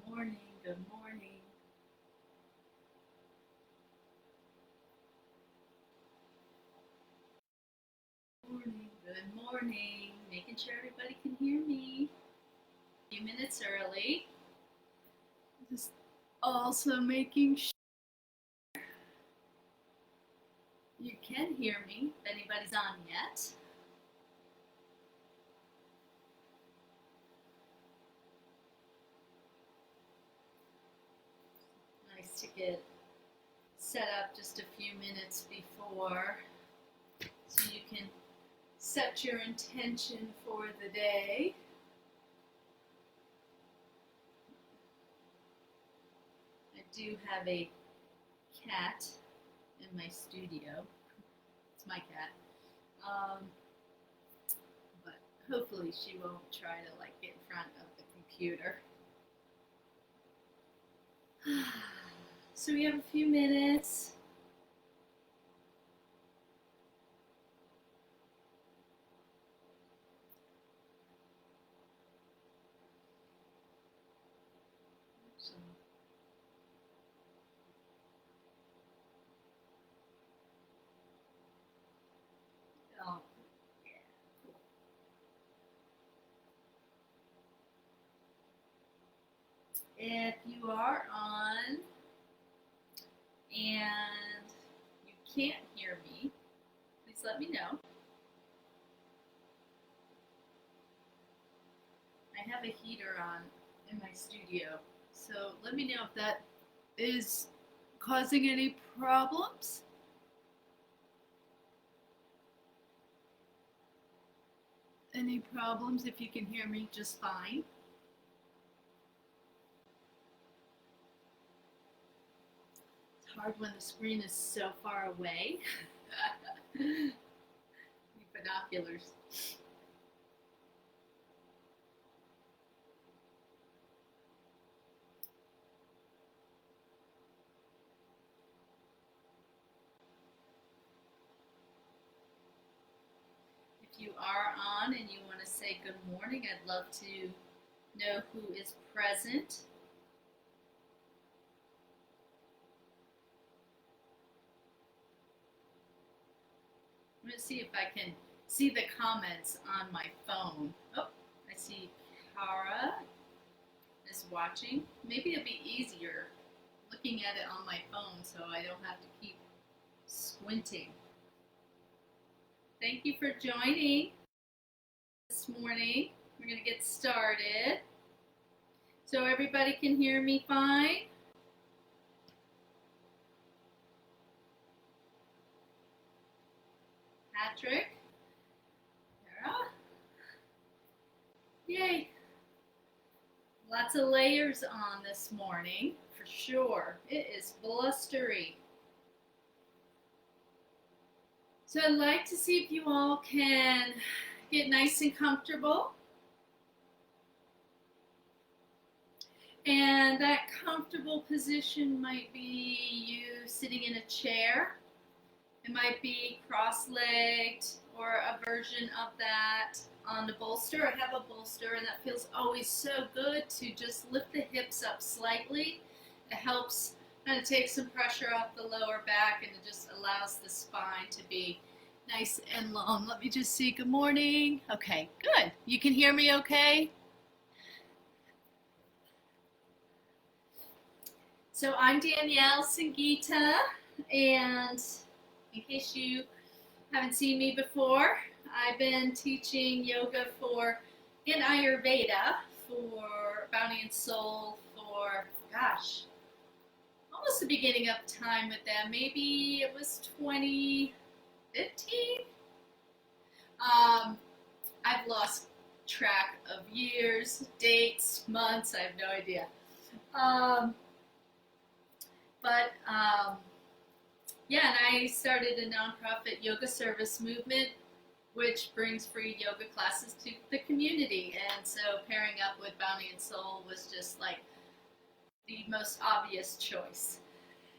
morning, good morning. Morning, good morning. Making sure everybody can hear me. A few minutes early. Just also making sure you can hear me if anybody's on yet. Nice to get set up just a few minutes before so you can set your intention for the day. I do have a cat in my studio. It's my cat. But hopefully she won't try to get in front of the computer. So we have a few minutes. Oh, yeah, cool. If you are on and you can't hear me, please let me know. I have a heater on in my studio, so let me know if that is causing any problems. Any problems if you can hear me just fine. It's hard when the screen is so far away. Need binoculars. If you are on and you want to say good morning, I'd love to know who is present. I'm going to see if I can see the comments on my phone. Oh, I see Kara is watching. Maybe it'll be easier looking at it on my phone so I don't have to keep squinting. Thank you for joining this morning. We're going to get started. So everybody can hear me fine? Patrick? Sarah? Yay! Lots of layers on this morning, for sure. It is blustery. So I'd like to see if you all can get nice and comfortable. And that comfortable position might be you sitting in a chair. It might be cross-legged or a version of that on the bolster. I have a bolster and that feels always so good to just lift the hips up slightly. It helps kind of take some pressure off the lower back and it just allows the spine to be nice and long. Let me just see. Good morning. Okay, good. You can hear me okay? So I'm Danielle Sangeeta, and in case you haven't seen me before, I've been teaching yoga and Ayurveda for Bounty and Soul for, gosh, almost the beginning of time with them. Maybe it was 2015. I've lost track of years, dates, months, I have no idea. Yeah, and I started a nonprofit yoga service movement, which brings free yoga classes to the community. And so pairing up with Bounty and Soul was just like the most obvious choice.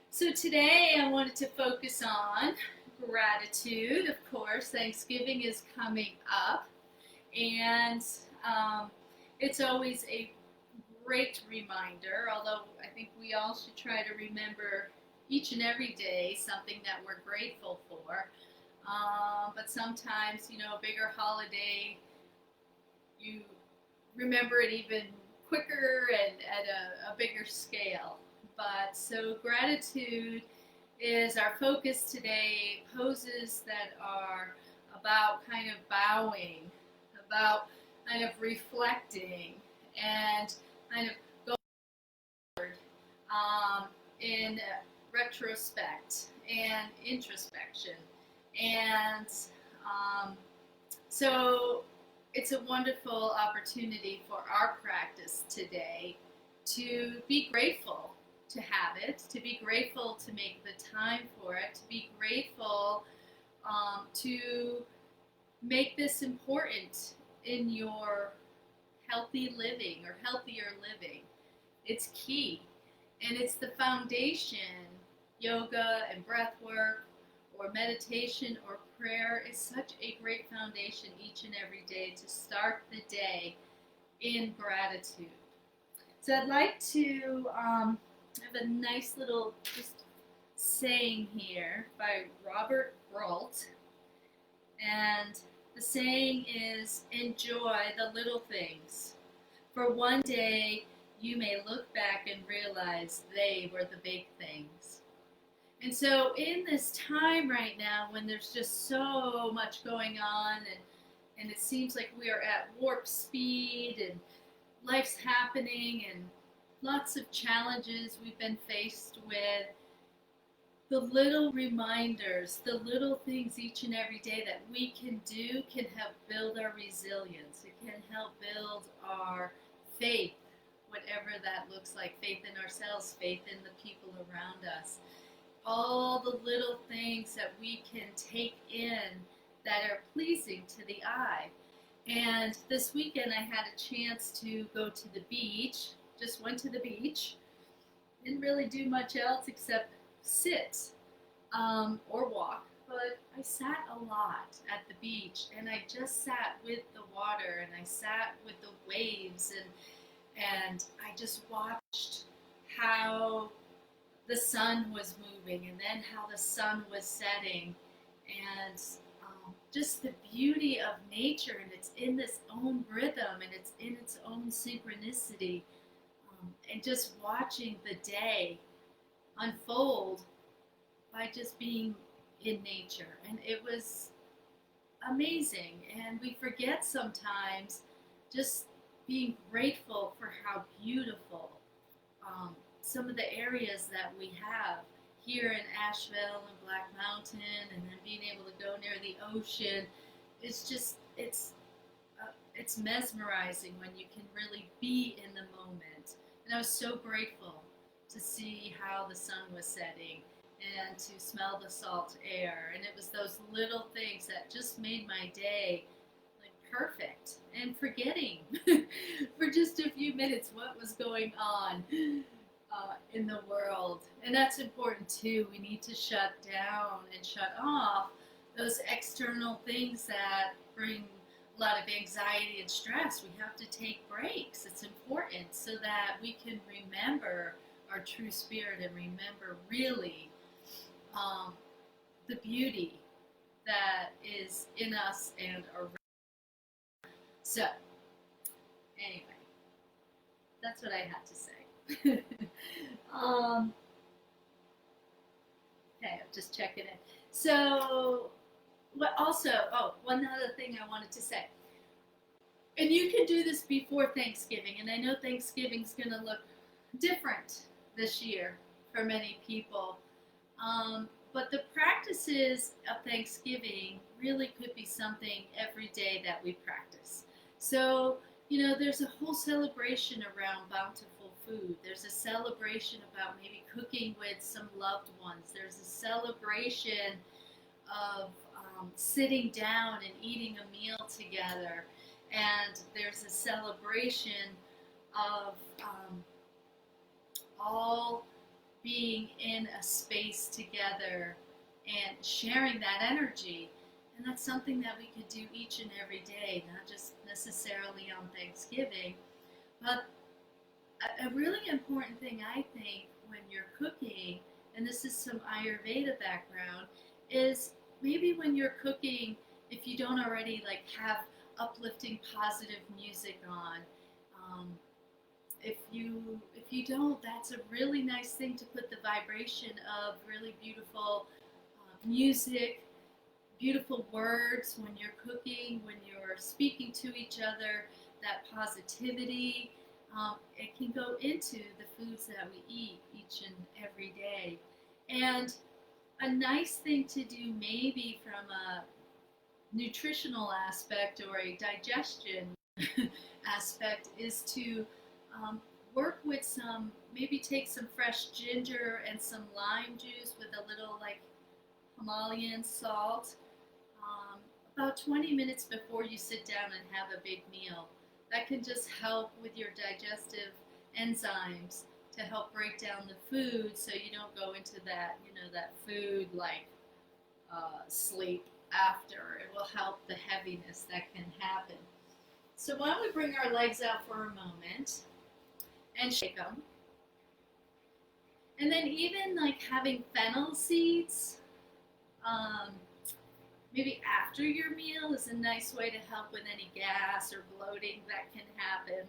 So today I wanted to focus on gratitude. Of course, Thanksgiving is coming up, and it's always a great reminder, although I think we all should try to remember each and every day something that we're grateful for. But sometimes, a bigger holiday, you remember it even quicker and at a bigger scale. But so gratitude is our focus today, poses that are about kind of bowing, about kind of reflecting, and kind of going forward in retrospect and introspection. And so it's a wonderful opportunity for our practice today to be grateful to have it, to be grateful to make the time for it, to be grateful to make this important in your healthy living or healthier living. It's key, and it's the foundation. Yoga and breath work or meditation or prayer is such a great foundation each and every day to start the day in gratitude. So I'd like to have a nice little just saying here by Robert Brault, and the saying is, enjoy the little things, for one day you may look back and realize they were the big things. And so in this time right now when there's just so much going on and it seems like we are at warp speed and life's happening and lots of challenges we've been faced with, the little reminders, the little things each and every day that we can do can help build our resilience. It can help build our faith, whatever that looks like, faith in ourselves, faith in the people around us. All the little things that we can take in that are pleasing to the eye. And this weekend I had a chance to go to the beach, just went to the beach, didn't really do much else except sit or walk, but I sat a lot at the beach, and I just sat with the water, and I sat with the waves, and I just watched how the sun was moving, and then how the sun was setting, and just the beauty of nature, and it's in its own rhythm, and it's in its own synchronicity, and just watching the day unfold by just being in nature. And it was amazing, and we forget sometimes just being grateful for how beautiful some of the areas that we have here in Asheville and Black Mountain, and then being able to go near the ocean. It's just, it's mesmerizing when you can really be in the moment. And I was so grateful to see how the sun was setting and to smell the salt air. And it was those little things that just made my day like perfect, and forgetting for just a few minutes what was going on in the world. And that's important too. We need to shut down and shut off those external things that bring a lot of anxiety and stress. We have to take breaks. It's important so that we can remember our true spirit and remember really the beauty that is in us and around. So, anyway, that's what I had to say. Okay, I'm just checking it. So, one other thing I wanted to say. And you can do this before Thanksgiving, and I know Thanksgiving's going to look different this year for many people. But the practices of Thanksgiving really could be something every day that we practice. So, there's a whole celebration around bountiful food. There's a celebration about maybe cooking with some loved ones. There's a celebration of sitting down and eating a meal together. And there's a celebration of all being in a space together and sharing that energy. And that's something that we could do each and every day, not just necessarily on Thanksgiving, but a really important thing I think when you're cooking, and this is some Ayurveda background, is maybe when you're cooking, if you don't already like have uplifting positive music on, um, if you don't, that's a really nice thing to put the vibration of really beautiful music, beautiful words when you're cooking, when you're speaking to each other, that positivity. It can go into the foods that we eat each and every day. And a nice thing to do, maybe from a nutritional aspect or a digestion aspect, is to um, work with some, maybe take some fresh ginger and some lime juice with a little like Himalayan salt um, about 20 minutes before you sit down and have a big meal. That can just help with your digestive enzymes to help break down the food so you don't go into that, that food like sleep after. It will help the heaviness that can happen. So why don't we bring our legs out for a moment and shake them. And then even like having fennel seeds, um, maybe after your meal, is a nice way to help with any gas or bloating that can happen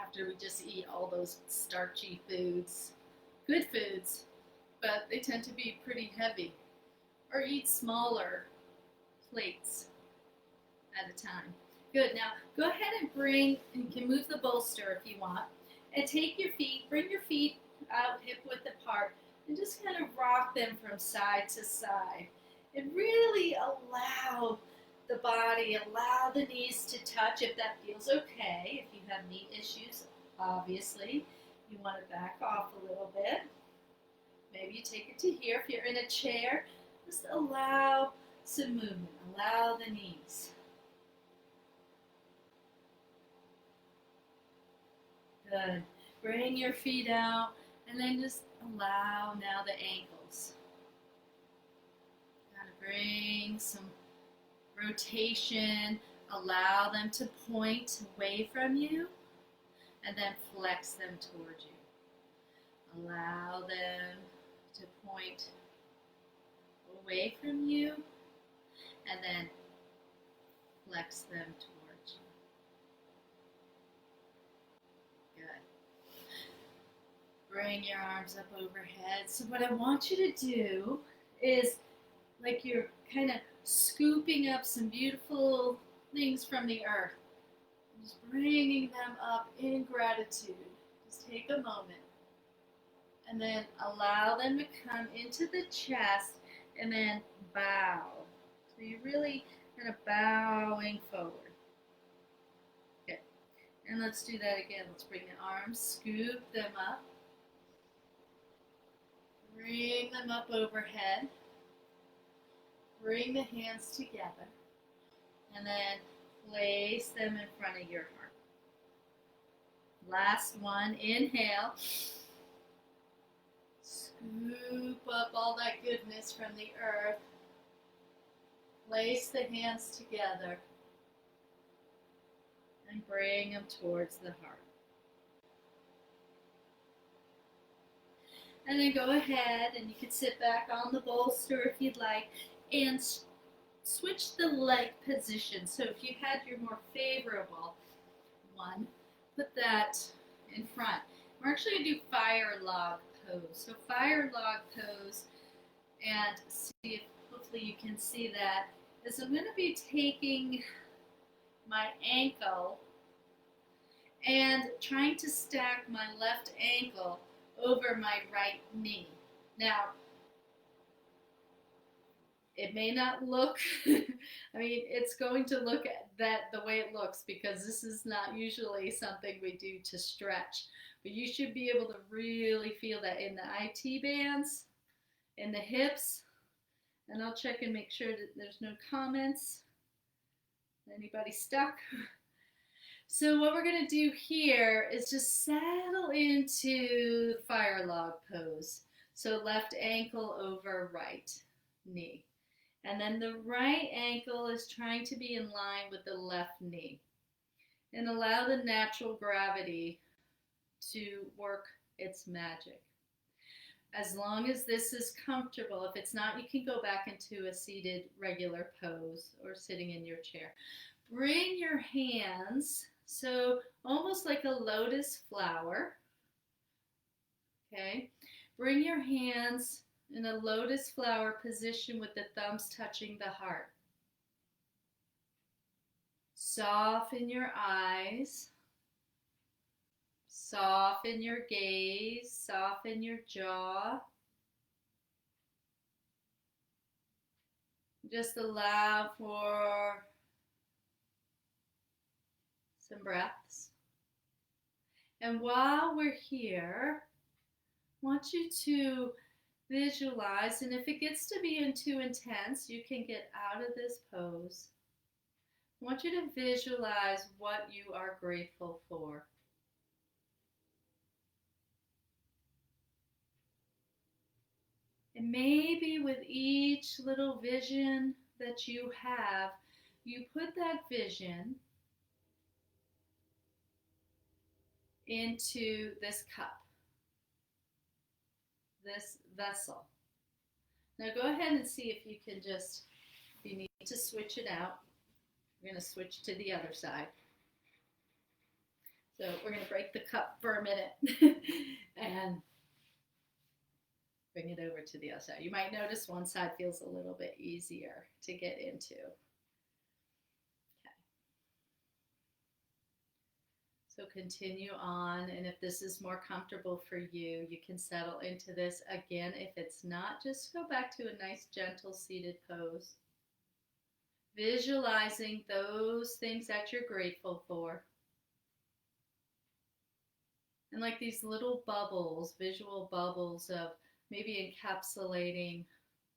after we just eat all those starchy foods. Good foods, but they tend to be pretty heavy. Or eat smaller plates at a time. Good. Now go ahead and you can move the bolster if you want, and take your feet, bring your feet out hip width apart, and just kind of rock them from side to side. And really allow the body, allow the knees to touch if that feels okay. If you have knee issues, obviously, you want to back off a little bit. Maybe you take it to here. If you're in a chair, just allow some movement. Allow the knees. Good. Bring your feet out, and then just allow now the ankles. Kind of bring some rotation. Allow them to point away from you, and then flex them toward you. Allow them to point away from you, and then flex them towards you. Good. Bring your arms up overhead. So what I want you to do is, like you're kind of scooping up some beautiful things from the earth. Just bringing them up in gratitude. Just take a moment. And then allow them to come into the chest, and then bow. So you're really kind of bowing forward. Good. And let's do that again. Let's bring the arms, scoop them up. Bring them up overhead. Bring the hands together. And then place them in front of your heart. Last one. Inhale. Scoop up all that goodness from the earth. Place the hands together and bring them towards the heart. And then go ahead, and you can sit back on the bolster if you'd like, and switch the leg position. So if you had your more favorable one, put that in front. We're actually going to do fire log pose. So fire log pose, and see if hopefully you can see that, is I'm going to be taking my ankle and trying to stack my left ankle over my right knee. Now, it may not look, I mean, it's going to look at that the way it looks, because this is not usually something we do to stretch. But you should be able to really feel that in the IT bands, in the hips. And I'll check and make sure that there's no comments. Anybody stuck? So what we're going to do here is just settle into fire log pose. So left ankle over right knee. And then the right ankle is trying to be in line with the left knee. and allow the natural gravity to work its magic. As long as this is comfortable, if it's not, you can go back into a seated regular pose or sitting in your chair. Bring your hands, so almost like a lotus flower, okay? Bring your hands in a lotus flower position with the thumbs touching the heart. Soften your eyes. Soften your gaze, soften your jaw. Just allow for some breaths. And while we're here, I want you to visualize, and if it gets to be too intense, you can get out of this pose. I want you to visualize what you are grateful for. And maybe with each little vision that you have, you put that vision into this cup, this vessel. Now go ahead and see if you can just, if you need to switch it out, we're going to switch to the other side. So we're going to break the cup for a minute and bring it over to the other side. You might notice one side feels a little bit easier to get into. Okay. So continue on, and if this is more comfortable for you, you can settle into this. Again, if it's not, just go back to a nice gentle seated pose. Visualizing those things that you're grateful for. And like these little bubbles, visual bubbles of maybe encapsulating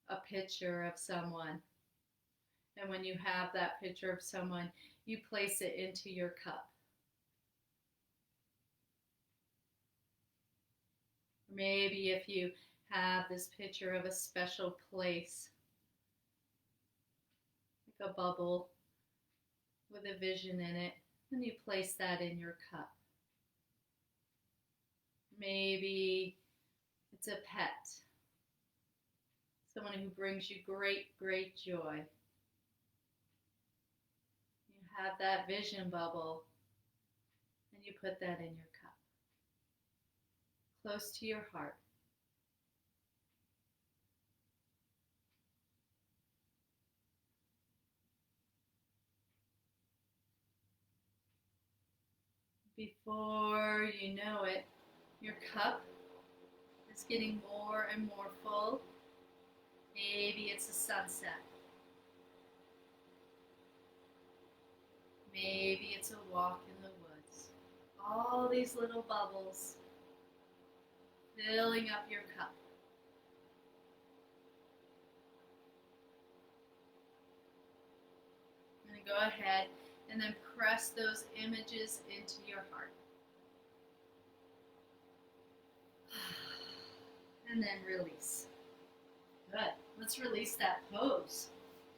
a picture of someone. And when you have that picture of someone, you place it into your cup. Maybe if you have this picture of a special place, like a bubble with a vision in it, and you place that in your cup. Maybe it's a pet, someone who brings you great, great joy. You have that vision bubble, and you put that in your cup, close to your heart. Before you know it, your cup is getting more and more full. Maybe it's a sunset. Maybe it's a walk in the woods. All these little bubbles filling up your cup. I'm going to go ahead and then press those images into your heart. And then release. Good. Let's release that pose.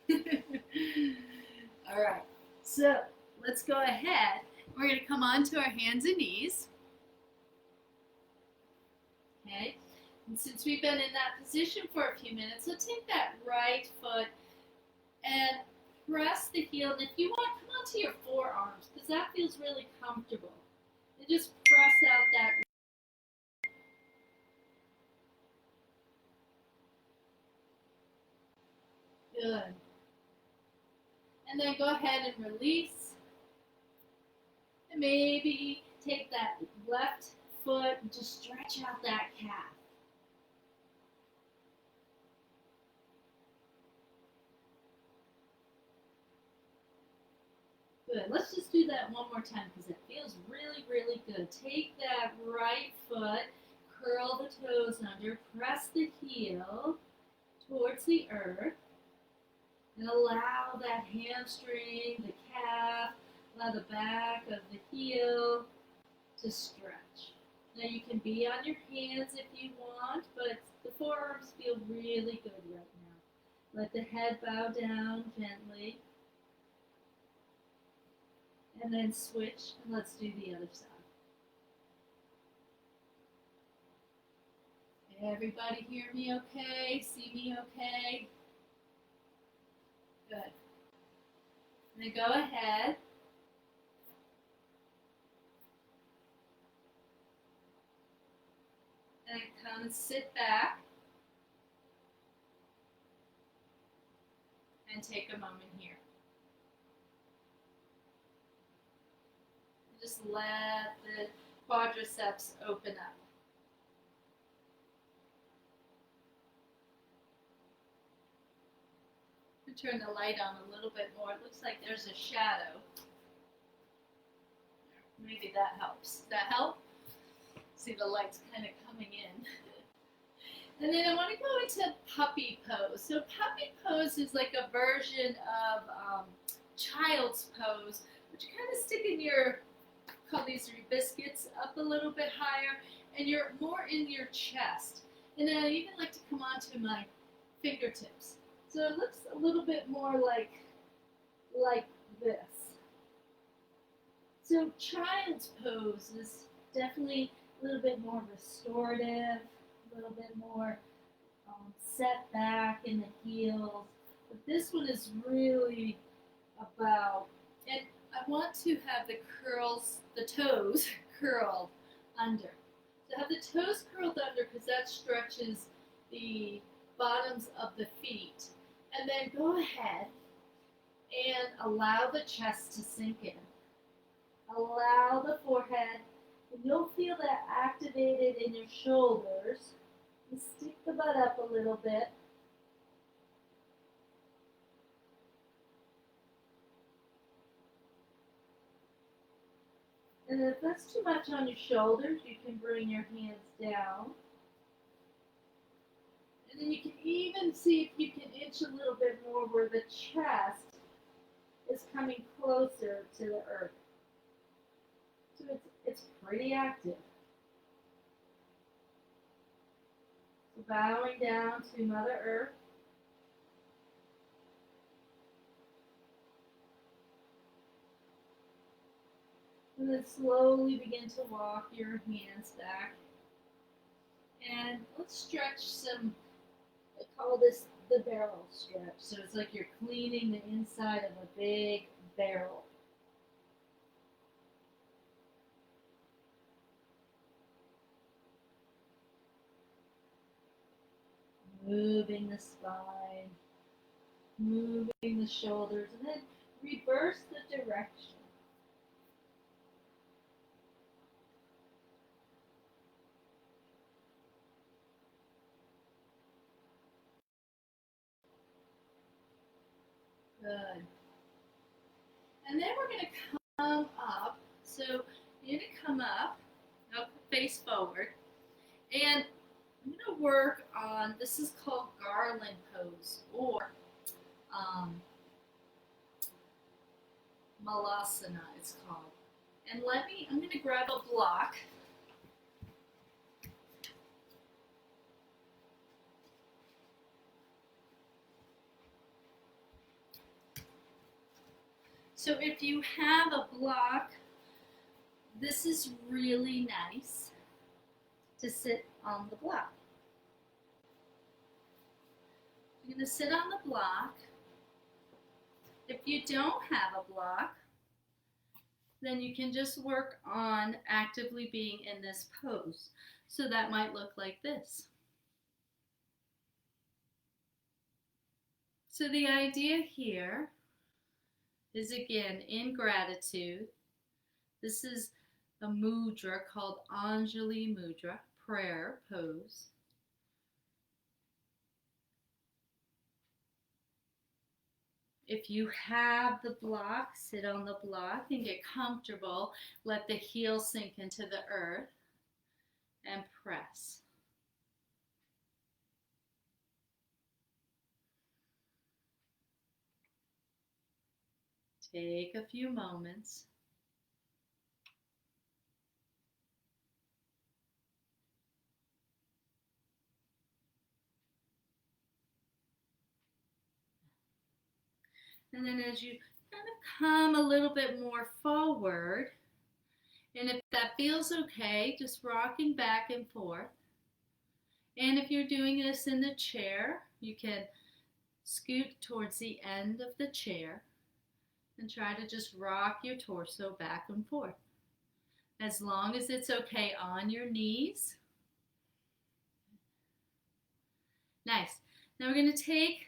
All right. So let's go ahead. We're going to come onto our hands and knees. Okay. And since we've been in that position for a few minutes, let's take that right foot and press the heel. And if you want, come onto your forearms because that feels really comfortable. And just press out that. Good. And then go ahead and release. And maybe take that left foot and just stretch out that calf. Good. Let's just do that one more time because it feels really, really good. Take that right foot, curl the toes under, press the heel towards the earth, and allow that hamstring, the calf, allow the back of the heel to stretch. Now you can be on your hands if you want, but the forearms feel really good right now. Let the head bow down gently. And then switch, and let's do the other side. Everybody hear me okay? See me okay? Good. And then go ahead and come and sit back and take a moment here. Just let the quadriceps open up. Turn the light on a little bit more. It looks like there's a shadow. Maybe that helps. Does that help? See, the light's kind of coming in. And then I want to go into puppy pose. So puppy pose is like a version of child's pose, but you kind of stick in your, call these your biscuits, up a little bit higher, and you're more in your chest. And then I even like to come onto my fingertips. So it looks a little bit more like this. So child's pose is definitely a little bit more restorative, a little bit more set back in the heels. But this one is really about, and I want to have the curls, the toes curled under. So have the toes curled under because that stretches the bottoms of the feet. And then go ahead and allow the chest to sink in. Allow the forehead, and you'll feel that activated in your shoulders. And stick the butt up a little bit. And if that's too much on your shoulders, you can bring your hands down. And then you can even see if you can inch a little bit more where the chest is coming closer to the earth. So it's pretty active. So bowing down to Mother Earth. And then slowly begin to walk your hands back. And let's stretch some, I call this the barrel stretch. So it's like you're cleaning the inside of a big barrel. Moving the spine, moving the shoulders, and then reverse the direction. Good. And then we're going to come up. So you're going to come up face forward. And I'm going to work on, this is called garland pose, or malasana it's called. And I'm going to grab a block. So if you have a block, this is really nice to sit on the block. You're going to sit on the block. If you don't have a block, then you can just work on actively being in this pose. So that might look like this. So the idea here is, again, in gratitude. This is a mudra called Anjali Mudra, prayer pose. If you have the block, sit on the block and get comfortable. Let the heel sink into the earth and press. Take a few moments. And then as you kind of come a little bit more forward. And if that feels okay, just rocking back and forth. And if you're doing this in the chair, you can scoot towards the end of the chair and try to just rock your torso back and forth. As long as it's okay on your knees. Nice. Now we're going to take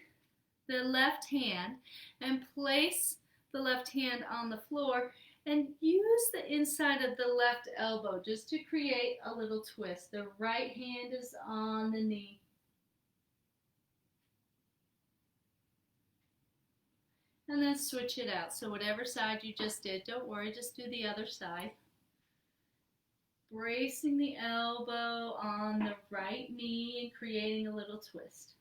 the left hand and place the left hand on the floor and use the inside of the left elbow just to create a little twist. The right hand is on the knee. And then switch it out. So whatever side you just did, don't worry, just do the other side. Bracing the elbow on the right knee and creating a little twist.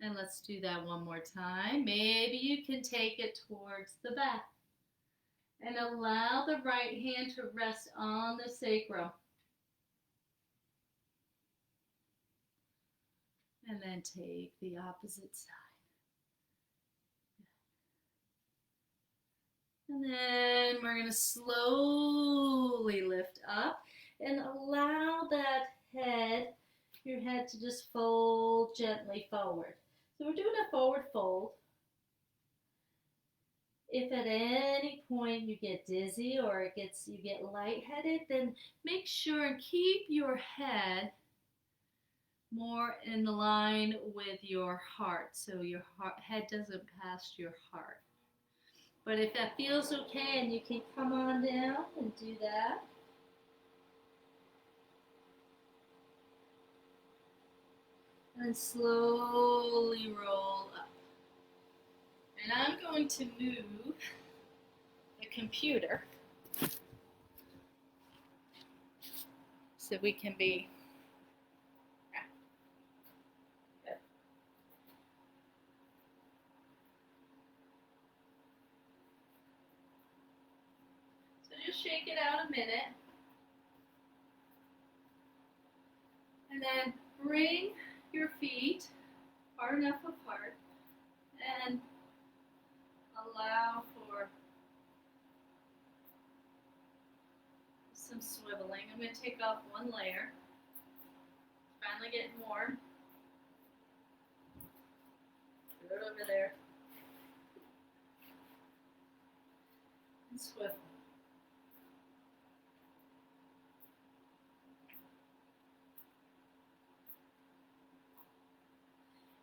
And let's do that one more time. Maybe you can take it towards the back. And allow the right hand to rest on the sacrum. And then take the opposite side. And then we're going to slowly lift up and allow that head, your head to just fold gently forward. So we're doing a forward fold. If at any point you get dizzy or you get lightheaded, then make sure and keep your head more in line with your heart, so your head doesn't pass your heart. But if that feels okay and you can come on down and do that. And slowly roll up. And I'm going to move the computer so we can be good. So just shake it out a minute. And then bring your feet far enough apart and allow for some swiveling. I'm going to take off one layer. It's finally getting warm. Throw it over there. And swivel.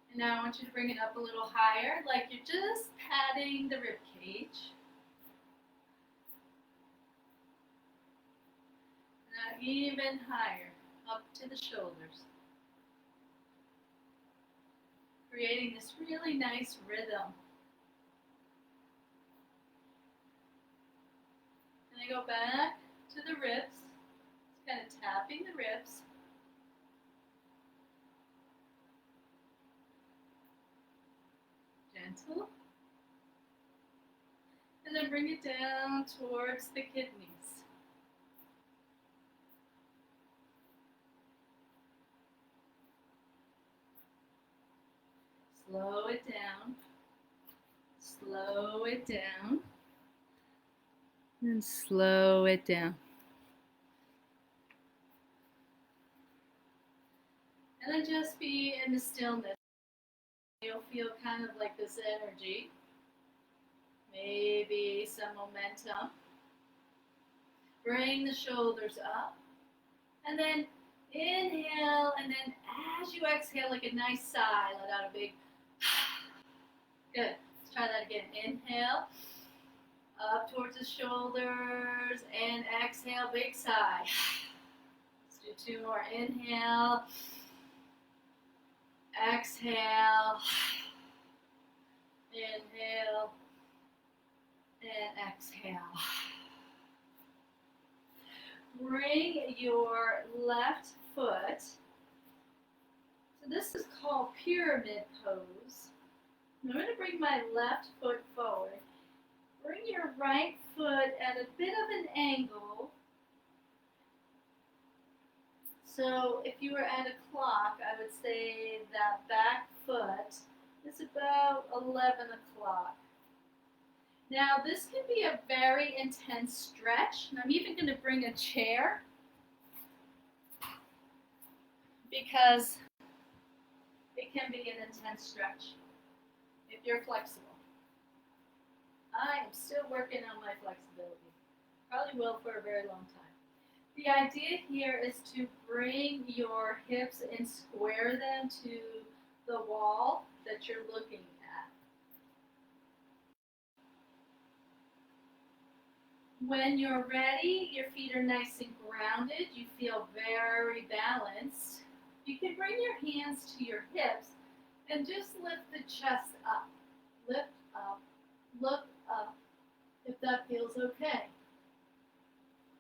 And now I want you to bring it up a little higher, like you're just patting the rib cage. Now even higher, up to the shoulders. Creating this really nice rhythm. And I go back to the ribs, just kind of tapping the ribs. Gentle. And then bring it down towards the kidneys. Slow it down. Slow it down. And slow it down. And then just be in the stillness. You'll feel kind of like this energy. Maybe some momentum. Bring the shoulders up. And then inhale, and then as you exhale, like a nice sigh, let out a big good. Let's try that again. Inhale, up towards the shoulders, and exhale, big sigh. Let's do two more. Inhale, exhale, inhale, and exhale. Bring your left foot, so this is called pyramid pose. I'm going to bring my left foot forward. Bring your right foot at a bit of an angle. So if you were at a clock, I would say that back foot is it's about 11 o'clock. Now this can be a very intense stretch, and I'm even going to bring a chair because it can be an intense stretch if you're flexible. I am still working on my flexibility. Probably will for a very long time. The idea here is to bring your hips and square them to the wall that you're looking at. When you're ready, your feet are nice and grounded. You feel very balanced. You can bring your hands to your hips and just lift the chest up. Lift up, look up, if that feels okay.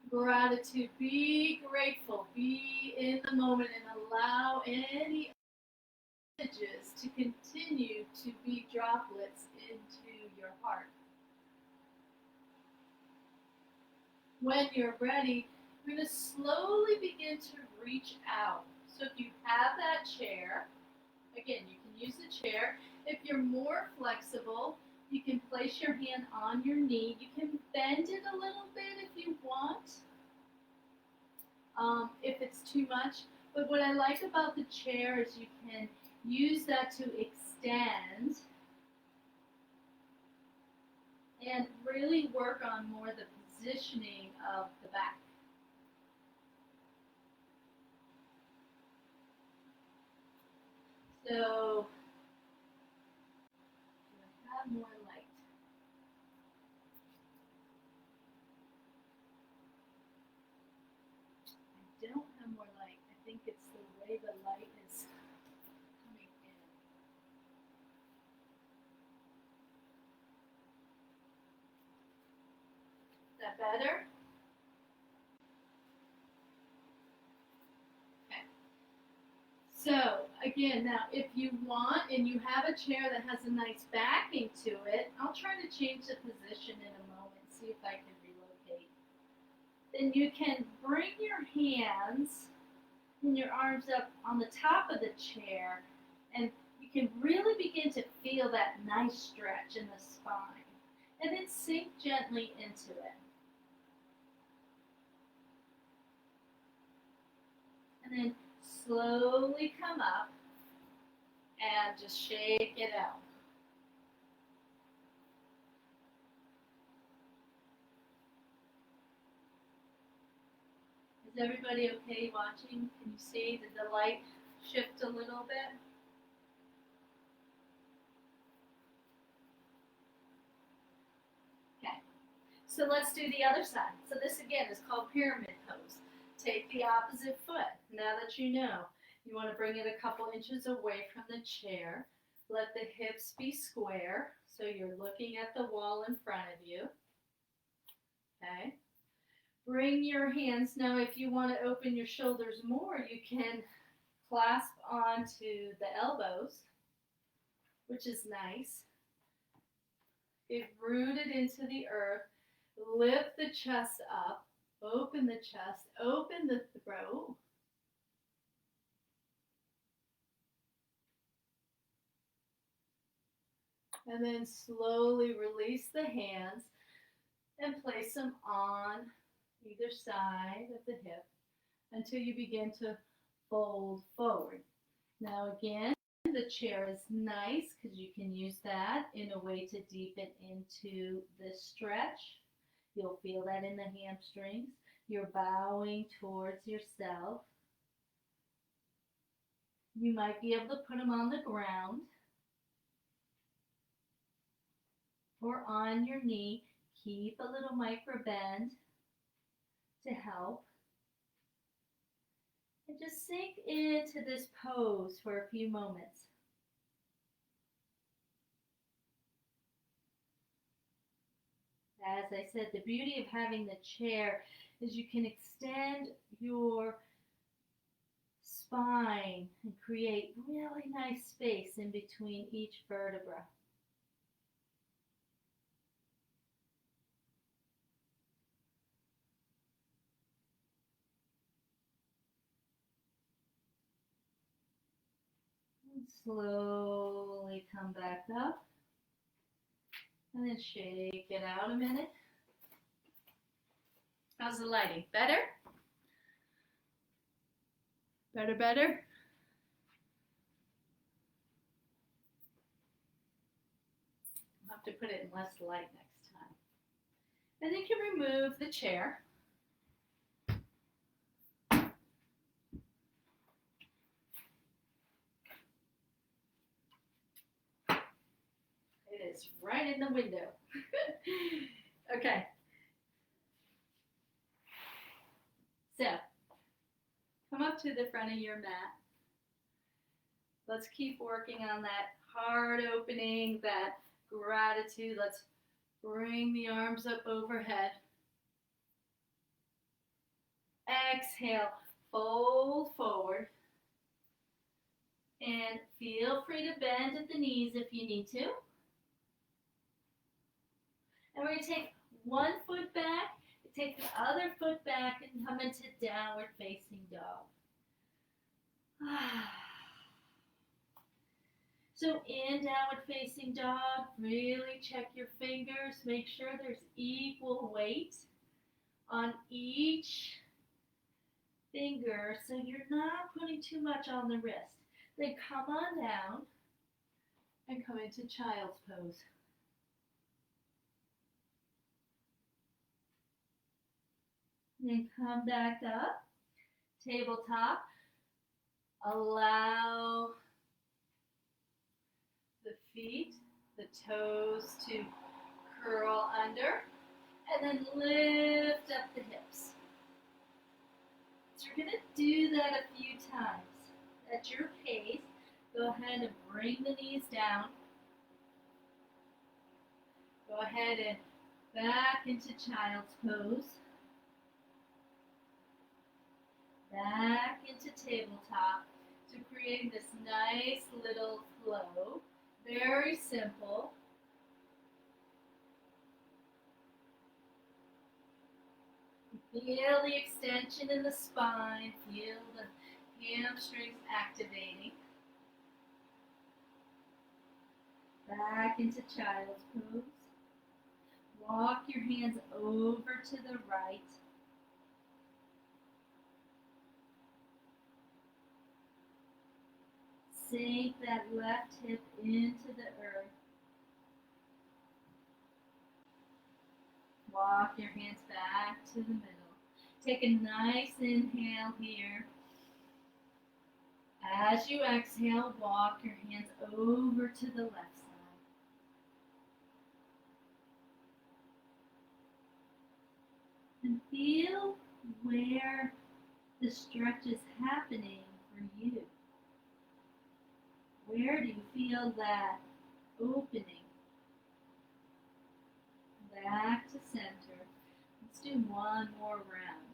Gratitude, be grateful, be in the moment, and allow any images to continue to be droplets into your heart. When you're ready, we're going to slowly begin to reach out. So if you have that chair, again, you can use the chair. If you're more flexible, you can place your hand on your knee. You can bend it a little bit if you want, if it's too much. But what I like about the chair is you can use that to extend and really work on more the positioning of the back. So, do I have more light? I don't have more light. I think it's the way the light is coming in. Is that better? Okay. So, again, now if you want and you have a chair that has a nice backing to it, I'll try to change the position in a moment, see if I can relocate. Then you can bring your hands and your arms up on the top of the chair, and you can really begin to feel that nice stretch in the spine. And then sink gently into it. And then slowly come up and just shake it out. Is everybody okay watching? Can you see that the light shift a little bit? Okay. So let's do the other side. So this again is called pyramid pose. Take the opposite foot. Now that you know, you want to bring it a couple inches away from the chair. Let the hips be square, so you're looking at the wall in front of you. Okay. Bring your hands. Now, if you want to open your shoulders more, you can clasp onto the elbows, which is nice. Get rooted into the earth. Lift the chest up. Open the chest. Open the throat. And then slowly release the hands and place them on either side of the hip until you begin to fold forward. Now again, the chair is nice because you can use that in a way to deepen into this stretch. You'll feel that in the hamstrings. You're bowing towards yourself. You might be able to put them on the ground or on your knee. Keep a little micro bend to help. And just sink into this pose for a few moments. As I said, the beauty of having the chair is you can extend your spine and create really nice space in between each vertebra. And slowly come Come back up. And then shake it out a minute. How's the lighting? Better? Better, better? I'll have to put it in less light next time. And then you can remove the chair. It is right in the window. Okay. So, come up to the front of your mat. Let's keep working on that heart opening, that gratitude. Let's bring the arms up overhead. Exhale, fold forward. And feel free to bend at the knees if you need to. And we're going to take one foot back, take the other foot back, and come into downward facing dog. So in downward facing dog, really check your fingers. Make sure there's equal weight on each finger so you're not putting too much on the wrist. Then come on down and come into child's pose. Then come back up, tabletop. Allow the feet, the toes to curl under, and then lift up the hips. So you're going to do that a few times. At your pace, go ahead and bring the knees down. Go ahead and back into child's pose. Back into tabletop to create this nice little flow. Very simple. Feel the extension in the spine. Feel the hamstrings activating. Back into child's pose. Walk your hands over to the right. Sink that left hip into the earth. Walk your hands back to the middle. Take a nice inhale here. As you exhale, walk your hands over to the left side. And feel where the stretch is happening for you. Where do you feel that opening? Back to center. Let's do one more round.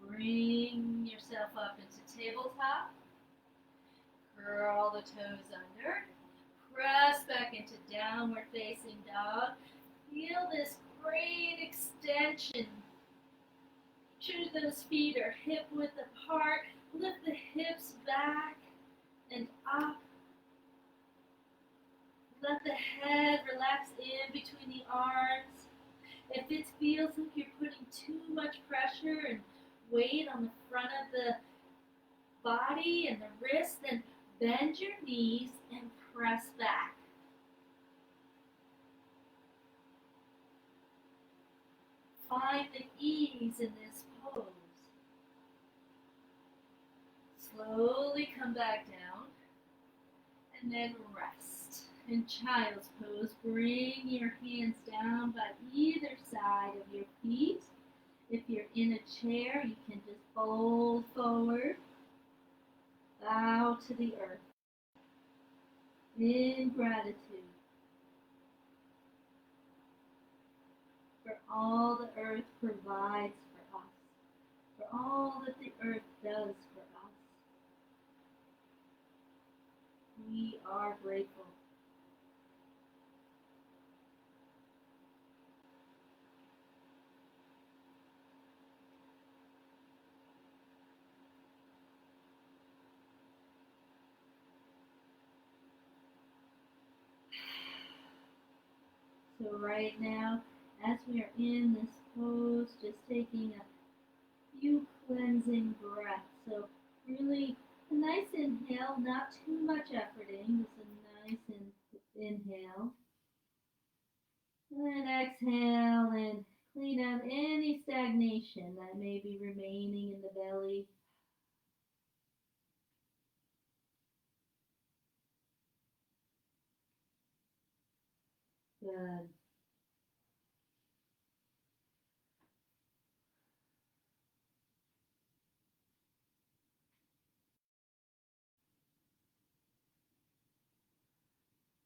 Bring yourself up into tabletop. Curl the toes under. Press back into downward facing dog. Feel this great extension. Make sure those feet are hip width apart. Lift the hips back and up. Let the head relax in between the arms. If it feels like you're putting too much pressure and weight on the front of the body and the wrist, then bend your knees and press back. Find the ease in this pose. Slowly come back down and then rest. In child's pose, bring your hands down by either side of your feet. If you're in a chair, you can just fold forward, bow to the earth. In gratitude for all the earth provides for us, for all that the earth does for us. We are grateful. So right now, as we are in this pose, just taking a few cleansing breaths. So really a nice inhale, not too much efforting, just a nice inhale. And then exhale and clean out any stagnation that may be remaining in the belly. Good.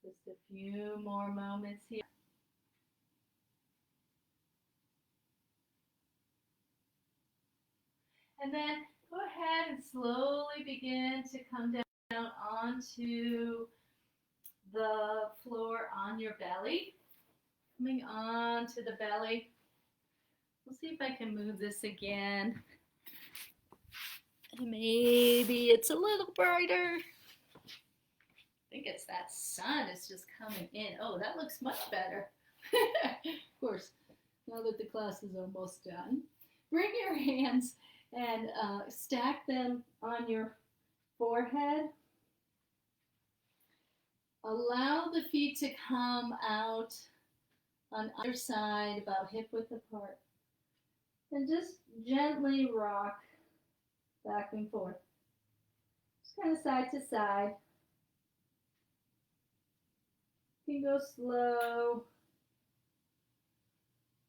Just a few more moments here. And then go ahead and slowly begin to come down onto the floor on your belly. Coming onto the belly. We'll see if I can move this again. Maybe it's a little brighter. I think it's that sun is just coming in. Oh, that looks much better. Of course, now that the class is almost done, bring your hands and stack them on your forehead. Allow the feet to come out on either side, about hip width apart. And just gently rock back and forth. Just kind of side to side. You can go slow.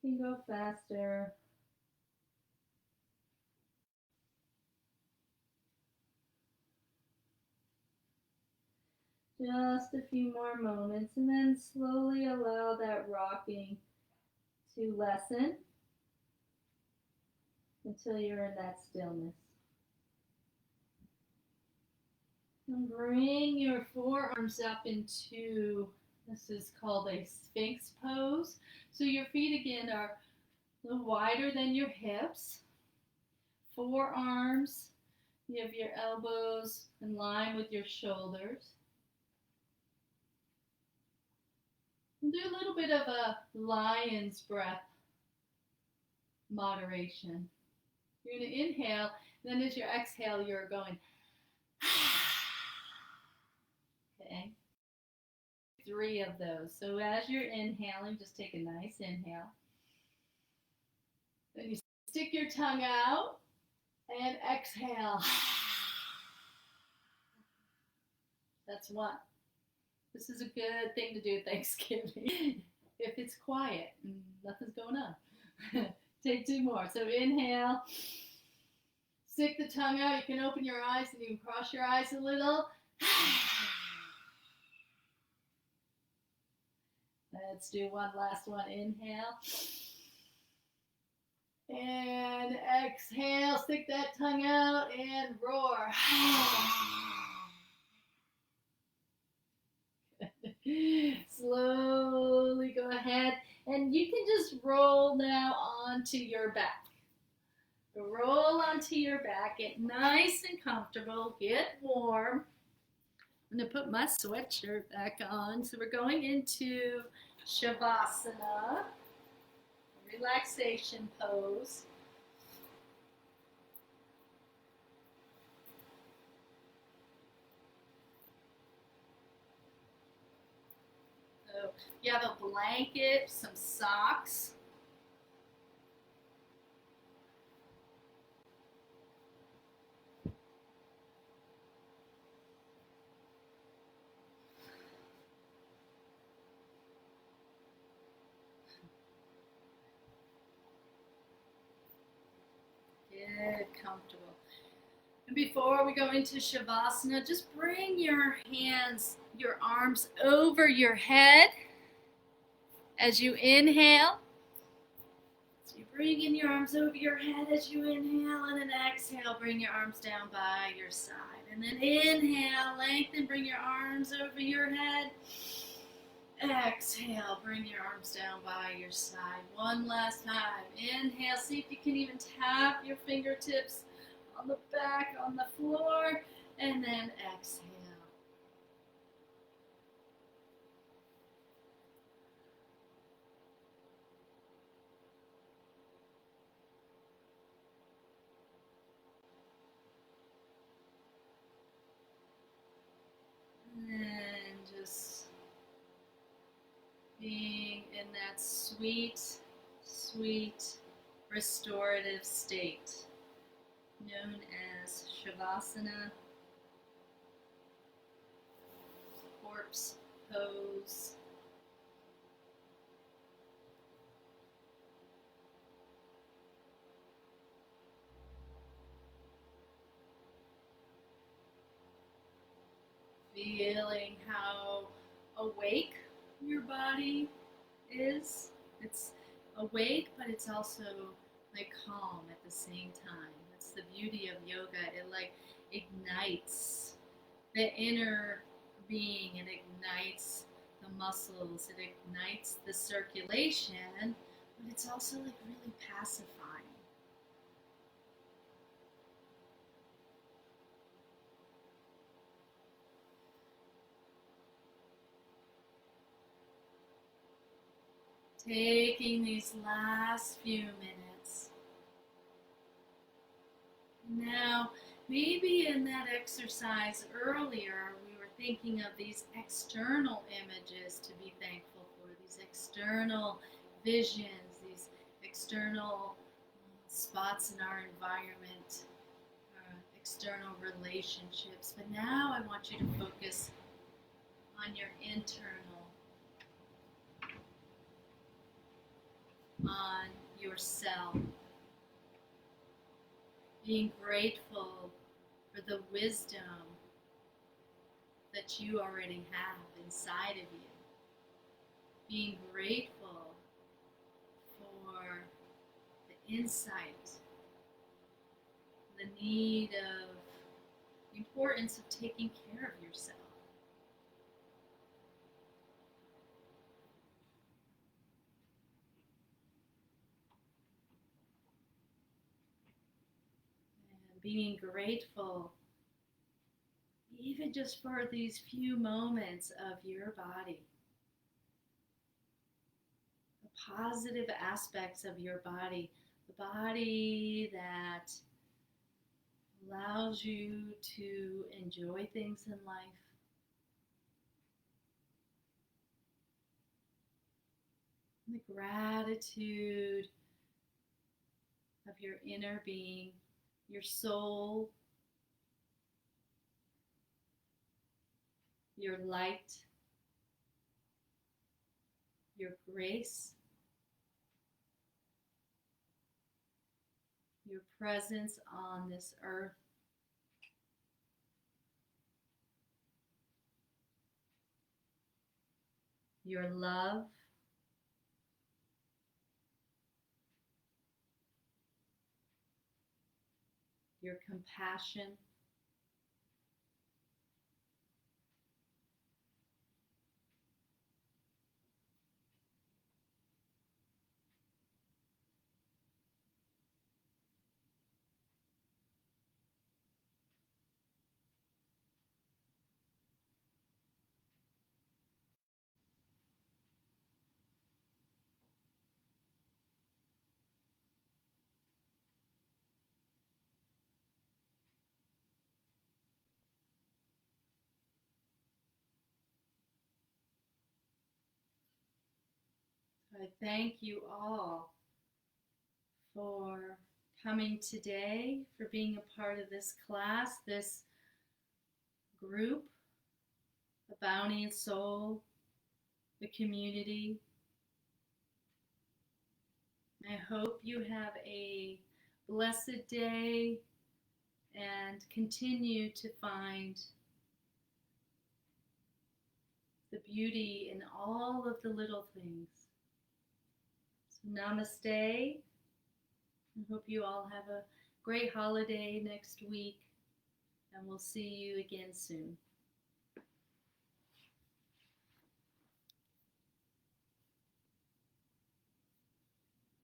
You can go faster. Just a few more moments, and then slowly allow that rocking to lessen until you're in that stillness. And bring your forearms up into, this is called a Sphinx pose. So your feet again are a little wider than your hips. Forearms, you have your elbows in line with your shoulders. And do a little bit of a lion's breath moderation. You're going to inhale, then as you exhale, you're going, okay? 3 of those. So as you're inhaling, just take a nice inhale. Then you stick your tongue out and exhale. That's 1. This is a good thing to do at Thanksgiving. If it's quiet and nothing's going on. Take 2 more. So inhale. Stick the tongue out. You can open your eyes and you can cross your eyes a little. Let's do one last one. Inhale. And exhale. Stick that tongue out and roar. Slowly go ahead. And you can just roll now onto your back. Roll onto your back. Get nice and comfortable. Get warm. I'm going to put my sweatshirt back on. So we're going into Shavasana, relaxation pose. So you have a blanket, some socks. Get comfortable. And before we go into Shavasana, just bring your hands, your arms over your head as you inhale. So you bring in your arms over your head as you inhale, and then exhale, bring your arms down by your side. And then inhale, lengthen, bring your arms over your head. Exhale, bring your arms down by your side. One last time. Inhale, see if you can even tap your fingertips on the back, on the floor, and then exhale. that sweet, sweet restorative state known as Shavasana, corpse pose. Feeling how awake your body is. It's awake, but it's also like calm at the same time. That's the beauty of yoga. It like ignites the inner being, it ignites the muscles, it ignites the circulation, but it's also like really pacifying. Taking these last few minutes. Now, maybe in that exercise earlier, we were thinking of these external images to be thankful for, these external visions, these external spots in our environment, external relationships. But now I want you to focus on your internal, on yourself. Being grateful for the wisdom that you already have inside of you. Being grateful for the insight, the need of, the importance of taking care of yourself. Being grateful even just for these few moments of your body. The positive aspects of your body. The body that allows you to enjoy things in life. The gratitude of your inner being, your soul, your light, your grace, your presence on this earth. Your love, your compassion, I thank you all for coming today, for being a part of this class, this group, the Bounty and Soul, the community. I hope you have a blessed day and continue to find the beauty in all of the little things. So namaste. I hope you all have a great holiday next week, and we'll see you again soon.